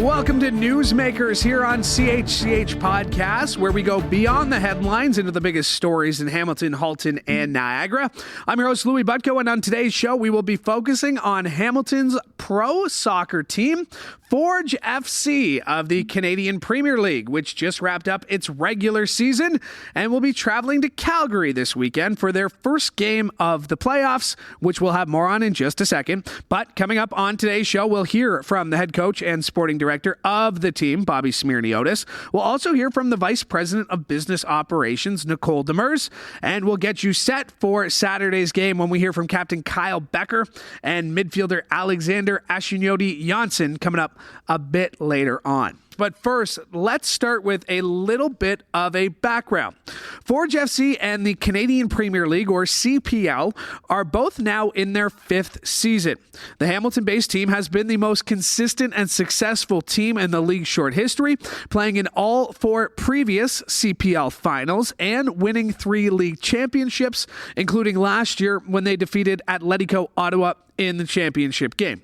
Welcome to Newsmakers here on CHCH Podcast, where we go beyond the headlines into the biggest stories in Hamilton, Halton, and Niagara. I'm your host, Louie Butko, and on today's show, we will be focusing on Hamilton's pro soccer team, Forge FC of the Canadian Premier League, which just wrapped up its regular season and will be traveling to Calgary this weekend for their first game of the playoffs, which we'll have more on in just a second. But coming up on today's show, we'll hear from the head coach and sporting director of the team, Bobby Smyrniotis. We'll also hear from the Vice President of Business Operations, Nicole Demers, and we'll get you set for Saturday's game when we hear from Captain Kyle Bekker and midfielder Alex Achinioti-Jönsson coming up a bit later on. But first, let's start with a little bit of a background. Forge FC and the Canadian Premier League, or CPL, are both now in their fifth season. The Hamilton-based team has been the most consistent and successful team in the league's short history, playing in all four previous CPL finals and winning 3 league championships, including last year when they defeated Atletico Ottawa in the championship game.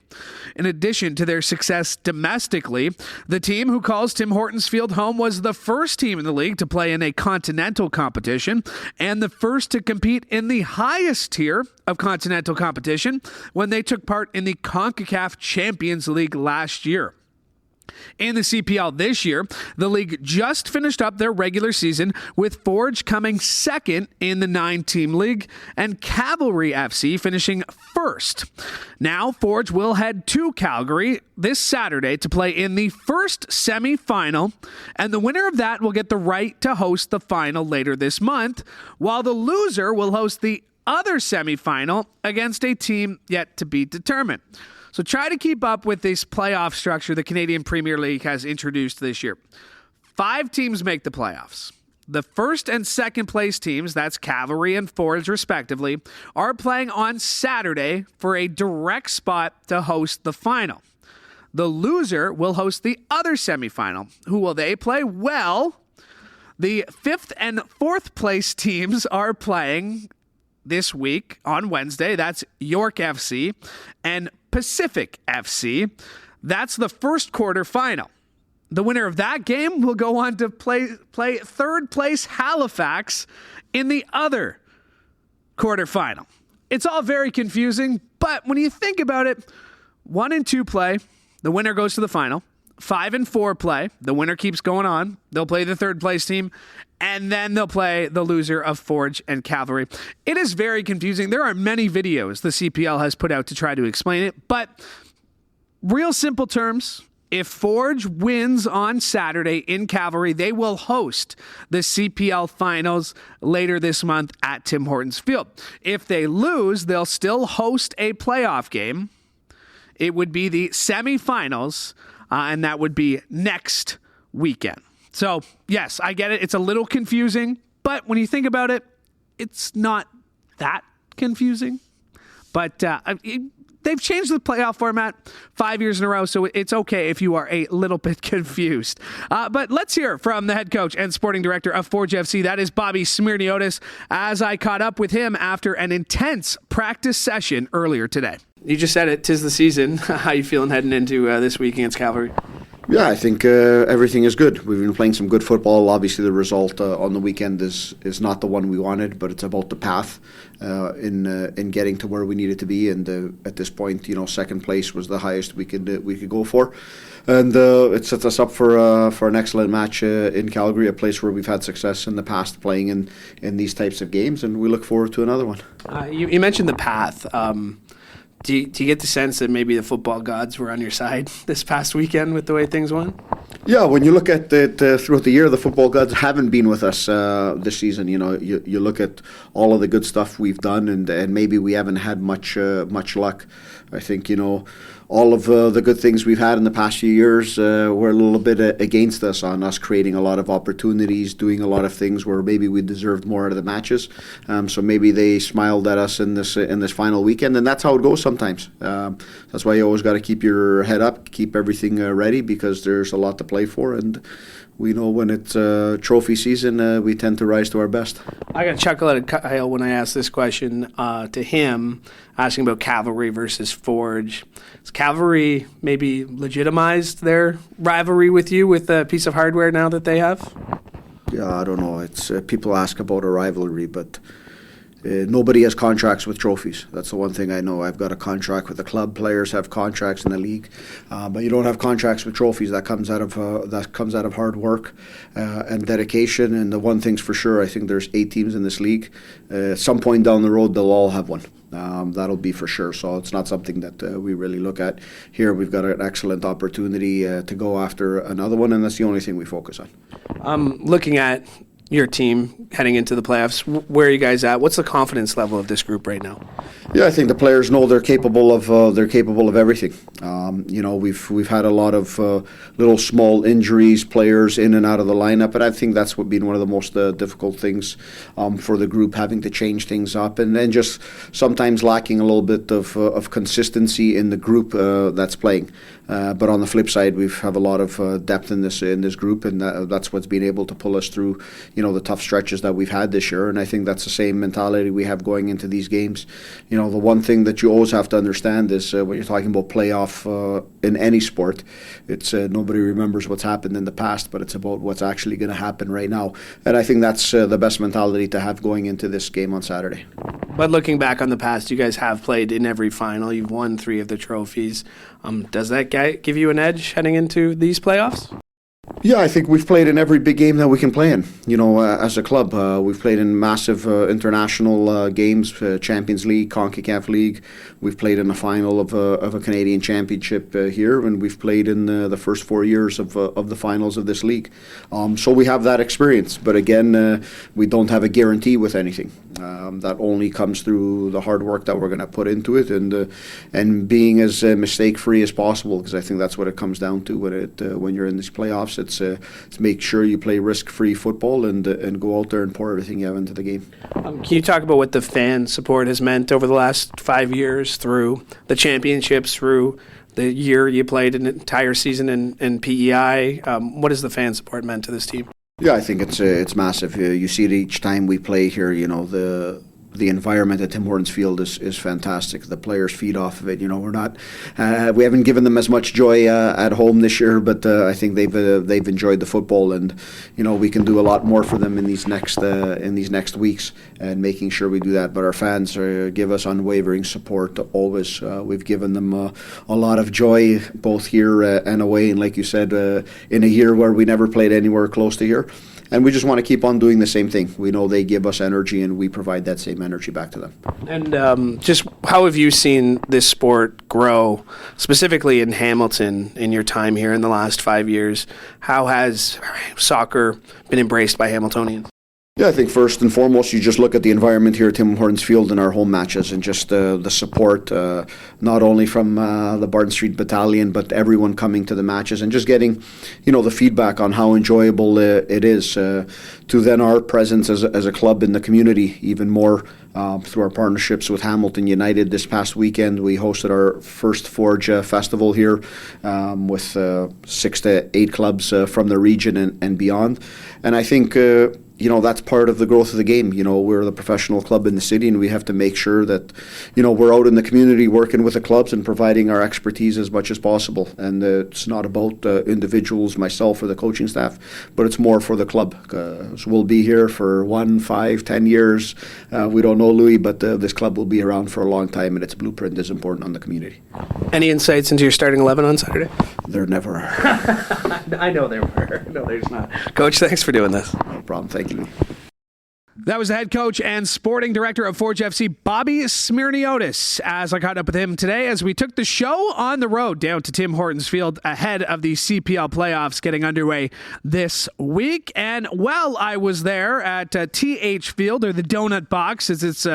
In addition to their success domestically, the team, who calls Tim Hortons Field home, was the first team in the league to play in a continental competition and the first to compete in the highest tier of continental competition when they took part in the CONCACAF Champions League last year. In the CPL this year, the league just finished up their regular season, with Forge coming second in the 9-team league and Cavalry FC finishing first. Now, Forge will head to Calgary this Saturday to play in the first semi-final, and the winner of that will get the right to host the final later this month, while the loser will host the other semi-final against a team yet to be determined. So try to keep up with this playoff structure the Canadian Premier League has introduced this year. 5 teams make the playoffs. The first and second place teams, that's Cavalry and Forge respectively, are playing on Saturday for a direct spot to host the final. The loser will host the other semifinal. Who will they play? Well, the 5th and 4th place teams are playing this week on Wednesday. That's York FC and Pacific FC. That's the first quarterfinal. The winner of that game will go on to play third place Halifax in the other quarterfinal. It's all very confusing, but when you think about it, 1 and 2 play, the winner goes to the final. 5 and 4 play, the winner keeps going on. They'll play the third place team, and then they'll play the loser of Forge and Cavalry. It is very confusing. There are many videos the CPL has put out to try to explain it, but real simple terms, if Forge wins on Saturday in Cavalry, they will host the CPL finals later this month at Tim Hortons Field. If they lose, they'll still host a playoff game. It would be the semifinals, and that would be next weekend. So, yes, I get it. It's a little confusing, but when you think about it, it's not that confusing. But they've changed the playoff format 5 years in a row, so it's okay if you are a little bit confused. But let's hear from the head coach and sporting director of Forge FC. That is Bobby Smyrniotis, as I caught up with him after an intense practice session earlier today. You just said it, 'tis the season. How you feeling heading into this week against Cavalry? Yeah, I think everything is good. We've been playing some good football. Obviously, the result on the weekend is not the one we wanted, but it's about the path in getting to where we needed to be. And at this point, second place was the highest we could go for, and it sets us up for an excellent match in Calgary, a place where we've had success in the past playing in these types of games, and we look forward to another one. You mentioned the path. Do you get the sense that maybe the football gods were on your side this past weekend with the way things went? Yeah, when you look at it throughout the year, the football gods haven't been with us this season. You look at all of the good stuff we've done, and maybe we haven't had much luck. I think, all of the good things we've had in the past few years were a little bit against us, on us creating a lot of opportunities, doing a lot of things where maybe we deserved more out of the matches. So maybe they smiled at us in this final weekend, and that's how it goes sometimes. That's why you always got to keep your head up, keep everything ready, because there's a lot to play for, and we know when it's trophy season, we tend to rise to our best. I got a chuckle at Kyle when I asked this question to him, asking about Cavalry versus Forge. Has Cavalry maybe legitimized their rivalry with you with a piece of hardware now that they have? Yeah, I don't know. It's people ask about a rivalry, but nobody has contracts with trophies. That's the one thing I know. I've got a contract with the club. Players have contracts in the league, but you don't have contracts with trophies. That comes out of hard work and dedication. And the one thing's for sure, I think there's 8 teams in this league. At some point down the road, they'll all have one. That'll be for sure. So it's not something that we really look at here. We've got an excellent opportunity to go after another one, and that's the only thing we focus on. Looking at your team heading into the playoffs, where are you guys at? What's the confidence level of this group right now? Yeah, I think the players know they're capable of everything. We've had a lot of little small injuries, players in and out of the lineup, and I think that's been one of the most difficult things for the group, having to change things up, and then just sometimes lacking a little bit of consistency in the group that's playing. But on the flip side, we have a lot of depth in this group, and that's what's been able to pull us through, the tough stretches that we've had this year. And I think that's the same mentality we have going into these games. The one thing that you always have to understand is when you're talking about playoff in any sport, it's nobody remembers what's happened in the past, but it's about what's actually going to happen right now. And I think that's the best mentality to have going into this game on Saturday. But looking back on the past, you guys have played in every final. You've won 3 of the trophies. Does that give you an edge heading into these playoffs? Yeah, I think we've played in every big game that we can play in. As a club, we've played in massive international games, Champions League, CONCACAF League. We've played in the final of a Canadian Championship here, and we've played in the first 4 years of the finals of this league. So we have that experience, but again, we don't have a guarantee with anything. That only comes through the hard work that we're going to put into it, and being as mistake-free as possible, because I think that's what it comes down to when you're in these playoffs. It's make sure you play risk-free football and go out there and pour everything you have into the game. Can you talk about what the fan support has meant over the last 5 years, through the championships, through the year you played an entire season in PEI? What has the fan support meant to this team? Yeah, I think it's massive. You see it each time we play here. The environment at Tim Hortons Field is fantastic. The players feed off of it. We're not, we haven't given them as much joy at home this year, but I think they've enjoyed the football, and we can do a lot more for them in these next weeks, and making sure we do that. But our fans give us unwavering support always. We've given them a lot of joy both here and away, and like you said, in a year where we never played anywhere close to here. And we just want to keep on doing the same thing. We know they give us energy, and we provide that same energy back to them. And just how have you seen this sport grow, specifically in Hamilton, in your time here in the last 5 years? How has soccer been embraced by Hamiltonians? Yeah, I think first and foremost, you just look at the environment here at Tim Hortons Field in our home matches, and just the support, not only from the Barton Street Battalion, but everyone coming to the matches, and just getting, the feedback on how enjoyable it is, to then our presence as a club in the community even more, through our partnerships with Hamilton United. This past weekend, we hosted our first Forge Festival here, with 6 to 8 clubs from the region and beyond. And I think that's part of the growth of the game. We're the professional club in the city, and we have to make sure that, we're out in the community working with the clubs and providing our expertise as much as possible. And it's not about individuals, myself, or the coaching staff, but it's more for the club. So we'll be here for 1, 5, 10 years. We don't know, Louie, but this club will be around for a long time, and its blueprint is important on the community. Any insights into your starting 11 on Saturday? There never are. I know there were. No, there's not. Coach, thanks for doing this. No problem. Thank you. That was the head coach and sporting director of Forge FC, Bobby Smyrniotis, as I caught up with him today as we took the show on the road down to Tim Hortons Field ahead of the CPL playoffs getting underway this week. And while I was there at TH Field, or the Donut Box as it's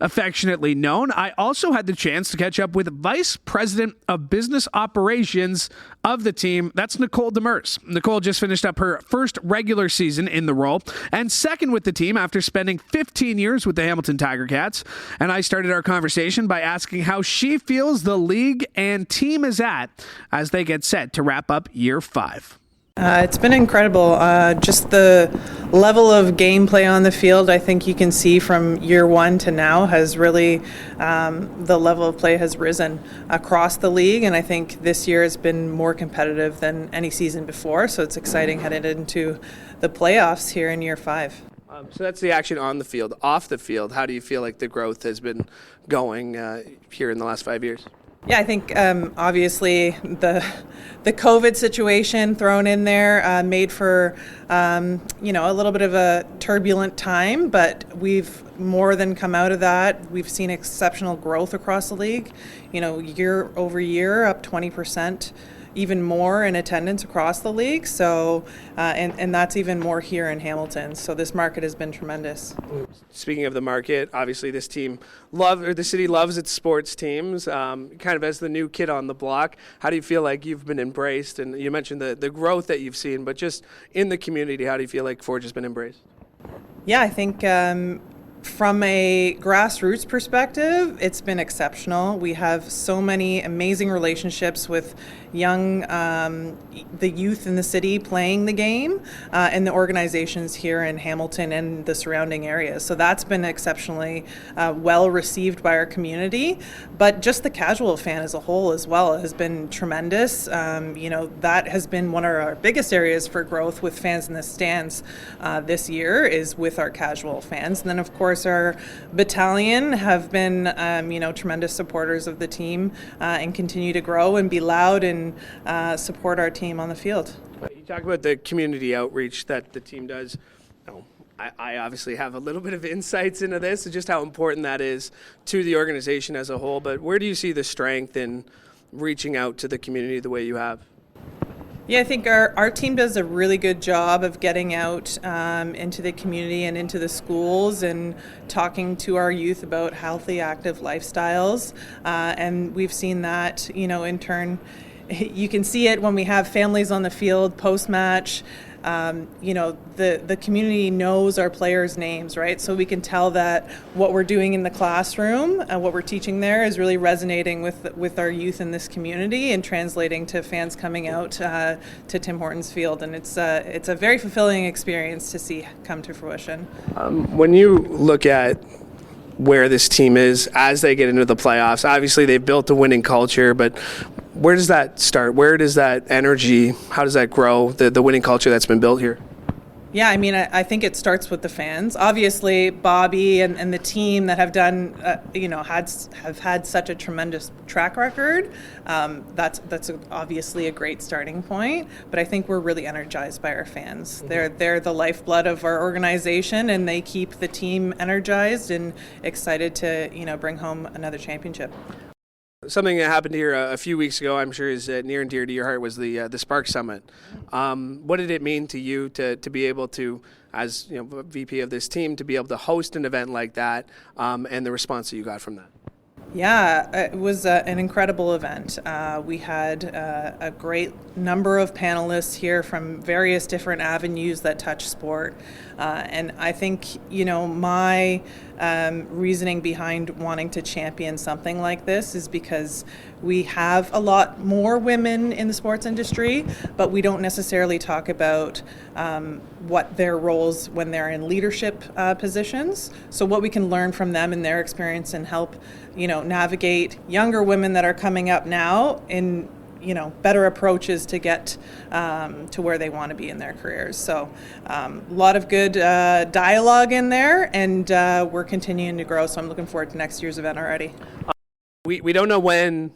affectionately known, I also had the chance to catch up with Vice President of Business Operations of the team. That's Nicole Demers. Nicole just finished up her first regular season in the role and second with the team after spending 15 years with the Hamilton Tiger Cats. And I started our conversation by asking how she feels the league and team is at as they get set to wrap up year 5. It's been incredible. Just the level of gameplay on the field, I think you can see from year one to now has really, the level of play has risen across the league, and I think this year has been more competitive than any season before, so it's exciting headed into the playoffs here in year 5. So that's the action on the field. Off the field, how do you feel like the growth has been going here in the last 5 years? Yeah, I think obviously the COVID situation thrown in there made for a little bit of a turbulent time, but we've more than come out of that. We've seen exceptional growth across the league, year over year, up 20%. Even more in attendance across the league, so and that's even more here in Hamilton. So this market has been tremendous. Speaking of the market, obviously this team the city loves its sports teams. Kind of as the new kid on the block, how do you feel like you've been embraced? And you mentioned the growth that you've seen, but just in the community, how do you feel like Forge has been embraced? Yeah, I think from a grassroots perspective, it's been exceptional. We have so many amazing relationships with the youth in the city playing the game, and the organizations here in Hamilton and the surrounding areas. So that's been exceptionally well received by our community. But just the casual fan as a whole as well has been tremendous. That has been one of our biggest areas for growth with fans in the stands this year is with our casual fans. And then of course our battalion have been tremendous supporters of the team and continue to grow and be loud and support our team on the field. You talk about the community outreach that the team does. I obviously have a little bit of insights into this and just how important that is to the organization as a whole, but where do you see the strength in reaching out to the community the way you have? Yeah, I think our team does a really good job of getting out into the community and into the schools and talking to our youth about healthy, active lifestyles. And we've seen that, in turn, you can see it when we have families on the field post-match. The community knows our players' names, right? So we can tell that what we're doing in the classroom and what we're teaching there is really resonating with our youth in this community and translating to fans coming out to Tim Hortons Field. And it's a very fulfilling experience to see come to fruition. When you look at where this team is as they get into the playoffs, obviously they've built a winning culture, but where does that start? Where does that energy, how does that grow, the winning culture that's been built here? Yeah, I mean, I think it starts with the fans. Obviously, Bobby and the team that have done, have had such a tremendous track record. That's obviously a great starting point. But I think we're really energized by our fans. Mm-hmm. They're the lifeblood of our organization, and they keep the team energized and excited to bring home another championship. Something that happened here a few weeks ago, I'm sure is near and dear to your heart, was the Spark Summit. What did it mean to you to be able to, as VP of this team, to be able to host an event like that, and the response that you got from that? Yeah, it was an incredible event. We had a great number of panelists here from various different avenues that touch sport. And I think, my reasoning behind wanting to champion something like this is because we have a lot more women in the sports industry, but we don't necessarily talk about what their roles when they're in leadership positions. So what we can learn from them and their experience and help, navigate younger women that are coming up now in better approaches to get to where they want to be in their careers. So a lot of good dialogue in there, and we're continuing to grow. So I'm looking forward to next year's event already. We don't know when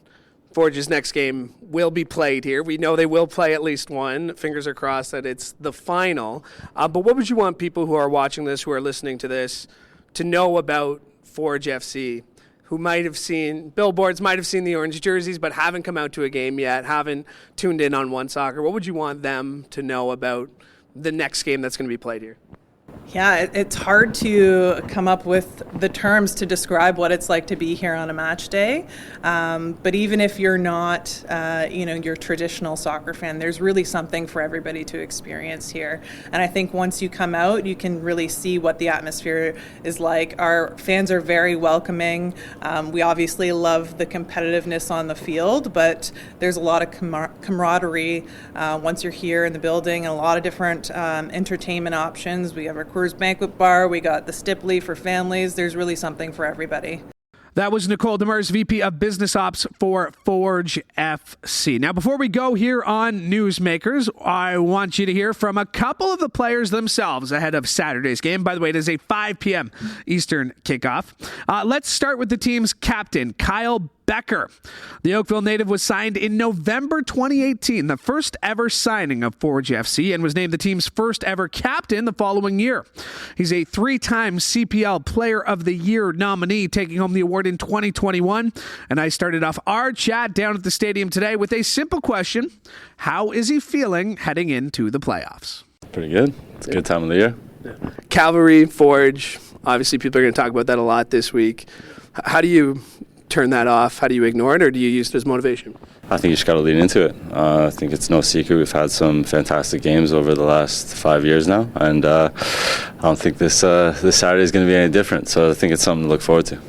Forge's next game will be played here. We know they will play at least one. Fingers are crossed that it's the final. But what would you want people who are watching this, who are listening to this, to know about Forge FC? Who might have seen billboards, might have seen the orange jerseys, but haven't come out to a game yet, haven't tuned in on One Soccer. What would you want them to know about the next game that's going to be played here? Yeah, it's hard to come up with the terms to describe what it's like to be here on a match day. But even if you're not, your traditional soccer fan, there's really something for everybody to experience here. And I think once you come out, you can really see what the atmosphere is like. Our fans are very welcoming. We obviously love the competitiveness on the field, but there's a lot of camaraderie once you're here in the building, and a lot of different entertainment options. We have our Banquet Bar, we got the Stipley for families. There's really something for everybody. That was Nicole Demers, VP of Business Ops for Forge FC. Now, before we go here on Newsmakers, I want you to hear from a couple of the players themselves ahead of Saturday's game. By the way, it is a 5 p.m. Eastern kickoff. Let's start with the team's captain, Kyle Bekker. The Oakville native was signed in November 2018, the first ever signing of Forge FC, and was named the team's first ever captain the following year. He's a 3-time CPL Player of the Year nominee, taking home the award in 2021. And I started off our chat down at the stadium today with a simple question: how is he feeling heading into the playoffs? Pretty good. It's a good time of the year. Cavalry, Forge, obviously people are going to talk about that a lot this week. How do you turn that off? How do you ignore it, or do you use it as motivation? I think you just got to lean into it. I think it's no secret we've had some fantastic games over the last 5 years now, and I don't think this Saturday is going to be any different. So I think it's something to look forward to.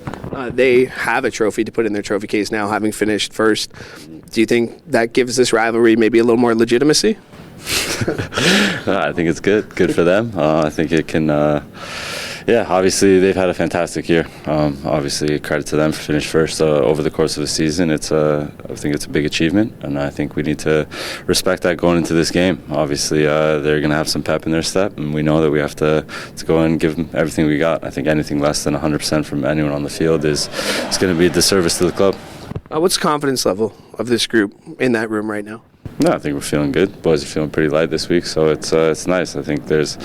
They have a trophy to put in their trophy case now, having finished first. Do you think that gives this rivalry maybe a little more legitimacy? I think it's good for them. I think it can. Obviously they've had a fantastic year. Obviously, credit to them for finishing first over the course of the season. I think it's a big achievement, and I think we need to respect that going into this game. Obviously, they're going to have some pep in their step, and we know that we have to go and give them everything we got. I think anything less than 100% from anyone on the field is going to be a disservice to the club. What's the confidence level of this group in that room right now? No, I think we're feeling good. Boys are feeling pretty light this week, so it's nice. I think there's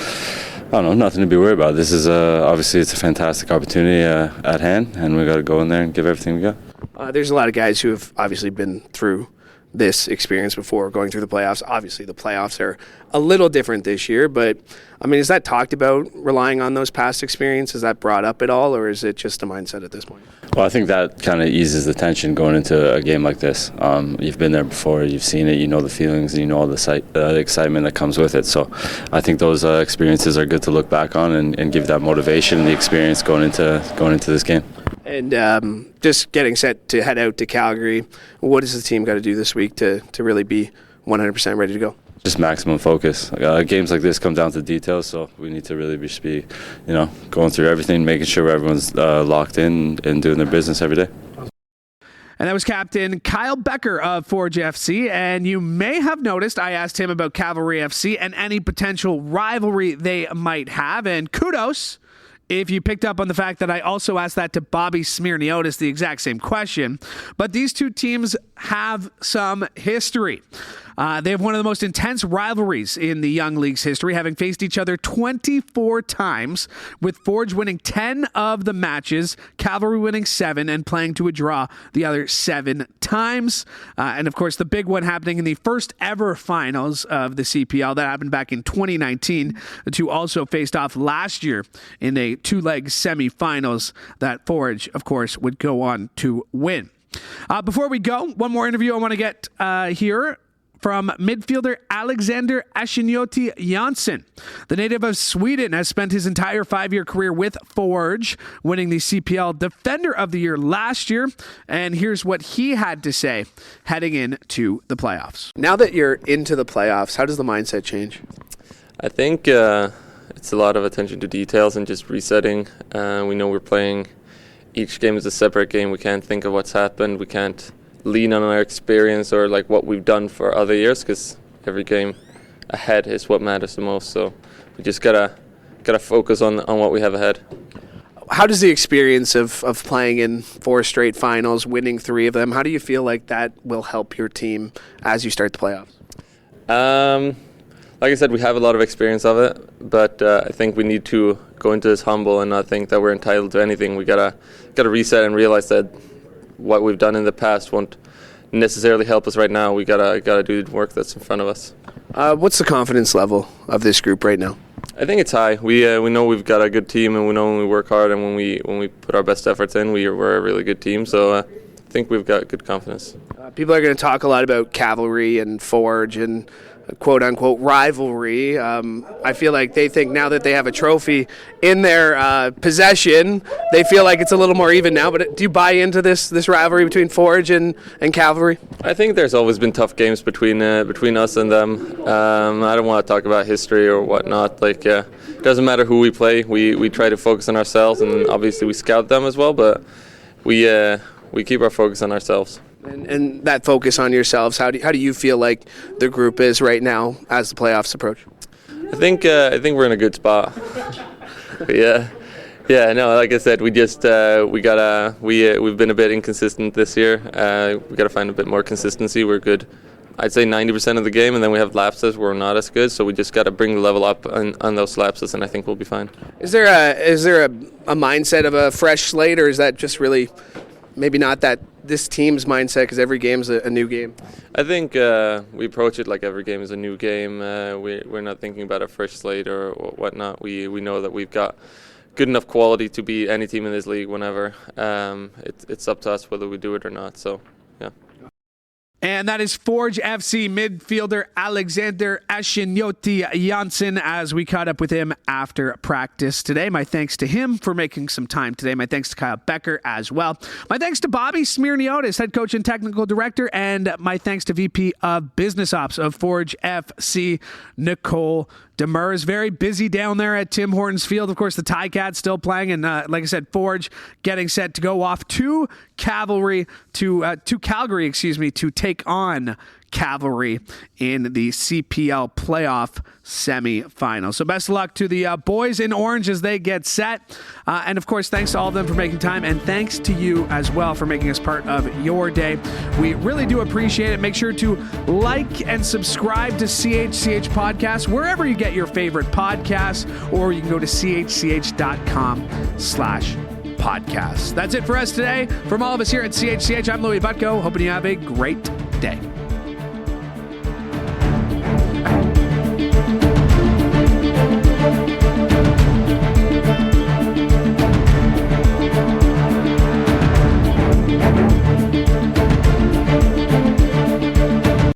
nothing to be worried about. This is obviously it's a fantastic opportunity at hand, and we got to go in there and give everything we got. There's a lot of guys who have obviously been through this experience before, going through the playoffs. Obviously, the playoffs are a little different this year, but I mean, is that talked about, relying on those past experiences? Is that brought up at all, or is it just a mindset at this point? Well, I think that kind of eases the tension going into a game like this. You've been there before, you've seen it, you know the feelings, and you know all the excitement that comes with it. So I think those experiences are good to look back on and give that motivation and the experience going into this game. And just getting set to head out to Calgary, what does the team got to do this week to really be 100% ready to go? Just maximum focus. Games like this come down to details, so we need to really be going through everything, making sure everyone's locked in and doing their business every day. And that was Captain Kyle Bekker of Forge FC. And you may have noticed I asked him about Cavalry FC and any potential rivalry they might have. And kudos if you picked up on the fact that I also asked that to Bobby Smyrniotis, the exact same question. But these two teams have some history. They have one of the most intense rivalries in the Young League's history, having faced each other 24 times, with Forge winning 10 of the matches, Cavalry winning 7, and playing to a draw the other 7 times. And of course, the big one happening in the first ever finals of the CPL. That happened back in 2019. The two also faced off last year in a 2-leg semifinals that Forge, of course, would go on to win. Before we go, one more interview I want to get here from midfielder Alex Achinioti-Jönsson. The native of Sweden has spent his entire 5-year career with Forge, winning the CPL Defender of the Year last year. And here's what he had to say heading into the playoffs. Now that you're into the playoffs, how does the mindset change? I think it's a lot of attention to details and just resetting. We know we're playing each game is a separate game. We can't think of what's happened. We can't lean on our experience or like what we've done for other years, because every game ahead is what matters the most. So we just gotta focus on what we have ahead. How does the experience of playing in 4 straight finals, winning 3 of them, how do you feel like that will help your team as you start the playoffs? Like I said, we have a lot of experience of it, but I think we need to go into this humble and not think that we're entitled to anything. We gotta reset and realize that what we've done in the past won't necessarily help us right now. We gotta do the work that's in front of us. What's the confidence level of this group right now? I think it's high. We know we've got a good team, and we know when we work hard and when we put our best efforts in, we're a really good team. So I think we've got good confidence. People are going to talk a lot about Cavalry and Forge and quote-unquote rivalry. I feel like they think now that they have a trophy in their possession, they feel like it's a little more even now. But do you buy into this rivalry between Forge and Cavalry? I think there's always been tough games between us and them. I don't want to talk about history or whatnot. It doesn't matter who we play. We try to focus on ourselves, and obviously we scout them as well. But we keep our focus on ourselves. And that focus on yourselves, how do you feel like the group is right now as the playoffs approach? I think we're in a good spot. Yeah. No. Like I said, we've been a bit inconsistent this year. We got to find a bit more consistency. We're good, I'd say 90% of the game, and then we have lapses where we're not as good. So we just got to bring the level up on those lapses, and I think we'll be fine. Is there a mindset of a fresh slate, or is that just really maybe not that this team's mindset, because every game's a new game? I think we approach it like every game is a new game. We're not thinking about a fresh slate or whatnot. We know that we've got good enough quality to beat any team in this league whenever. It's up to us whether we do it or not. So, yeah. And that is Forge FC midfielder Alex Achinioti-Jönsson as we caught up with him after practice today. My thanks to him for making some time today. My thanks to Kyle Bekker as well. My thanks to Bobby Smyrniotis, head coach and technical director. And my thanks to VP of Business Ops of Forge FC, Nicole Demers. Very busy down there at Tim Hortons Field. Of course, the Ticats still playing. And like I said, Forge getting set to go off to Calgary to take on Cavalry in the CPL playoff semifinal. So best of luck to the boys in orange as they get set. And of course, thanks to all of them for making time. And thanks to you as well for making us part of your day. We really do appreciate it. Make sure to like and subscribe to CHCH Podcast wherever you get your favorite podcasts, or you can go to chch.com/podcast. That's it for us today. From all of us here at CHCH, I'm Louie Butko. Hoping you have a great day.